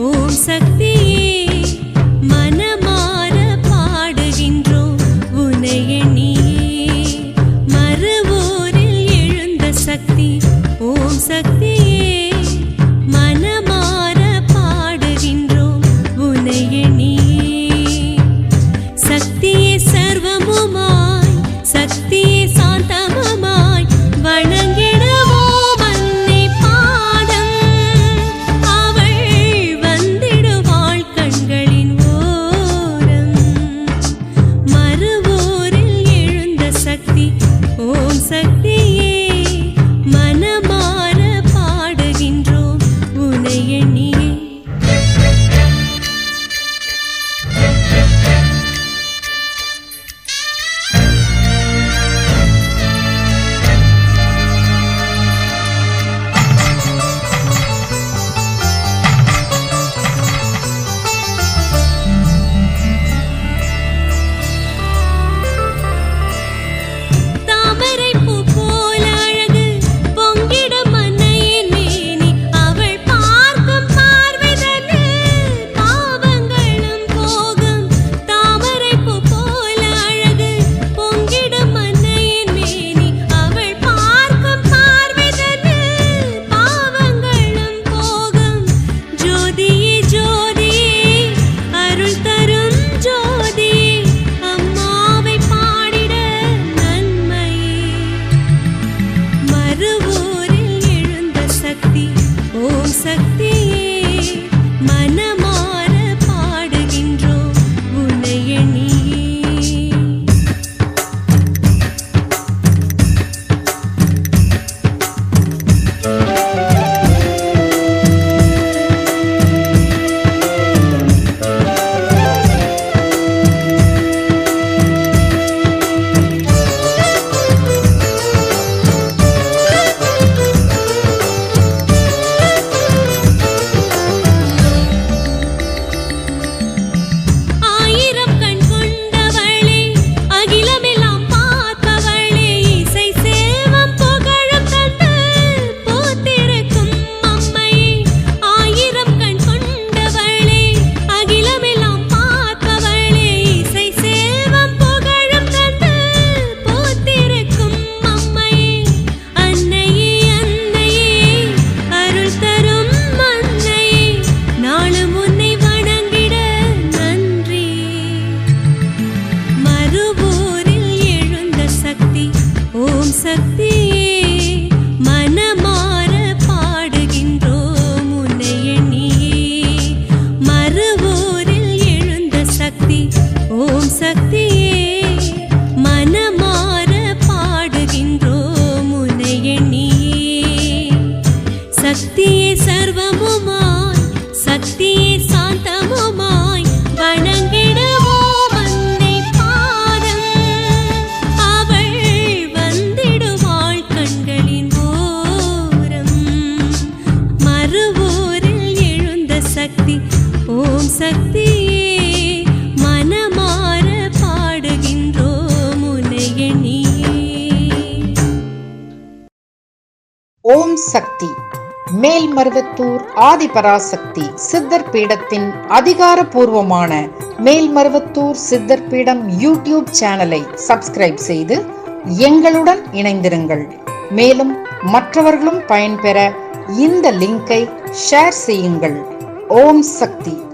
ஓம் சக்தியே மனமார பாடுகின்றோம் உன்னை எண்ணியே மறுவூரில் எழுந்த சக்தி ஓம் சக்தியே மனமார பாடுகின்றோம் உன்னை எண்ணியே சக்தியே சர்வமுமாய் சக்தியே சாந்தமுமாய் வணங்கிடுவோம் அன்னை பாதம் அவள் வந்திடுவாள் கண்களின் ஓரம் மறுவூரில் எழுந்த சக்தி ஓம் சக்தியே மனமார பாடுகின்றோம் உன்னை எண்ணியே தாமரைப்பூ போல அழகு பொங்கிடும் அன்னையின் மேனி அவள் பார்க்கும் பார்வைதனில் பாவங்களும் போகும் தாமரைப்பூ போல அழகு பொங்கிடும் அன்னையின் மேனி அவள் பார்க்கும் பார்வைதனில் பாவங்களும் போகும் ஜோதியே ஜோதியே அருள் தரும் ஜோதியே அம்மாவை பாடிட நன்மையே மறுவூரில் எழுந்த சக்தி ஓம் சக்தியே மனமார பாடுகின்றோம் உன்னை எண்ணியே ஆயிரம் கண் கொண்டவளே அகிலமெல்லாம் பார்ப்பவளே இசை செல்வம் புகழும் தந்து பூத்திருக்கும் அம்மையே ஆயிரம் கண் கொண்டவளே அகிலமெல்லாம் பார்ப்பவளே இசை செல்வம் புகழும் தந்து பூத்திருக்கும் அம்மையே அன்னையே அன்னையே அருள் தரும் அன்னையே நாளும் உன்னை வணங்கிட நன்றி மறுவூரில் எழுந்த சக்தி ஓம் சக்தியே மனமார பாடுகின்றோம் உன்னை எண்ணியே மறுவூரில் எழுந்த சக்தி ஓம் சக்தியே மனமார பாடுகின்றோம் உன்னை எண்ணியே சக்தியே சர்வமுமாய் சக்தியே சாந்தமுமாய் வணங்கிடுவோம் அன்னை பாதம் அவள் வந்திடுவாள் கண்களின் ஓரம் மறுவூரில் எழுந்த சக்தி ஓம் சக்தியே மனமார பாடுகின்றோம் உன்னை எண்ணியே ஓம் சக்தி மேல்மருவத்தூர் ஆதிபராசக்தி சித்தர் பீடத்தின் அதிகாரப்பூர்வமான மேல்மருவத்தூர் சித்தர் பீடம் யூடியூப் சேனலை சப்ஸ்கிரைப் செய்து எங்களுடன் இணைந்திருங்கள். மேலும் மற்றவர்களும் பயன்பெற இந்த லிங்கை ஷேர் செய்யுங்கள். ஓம் சக்தி.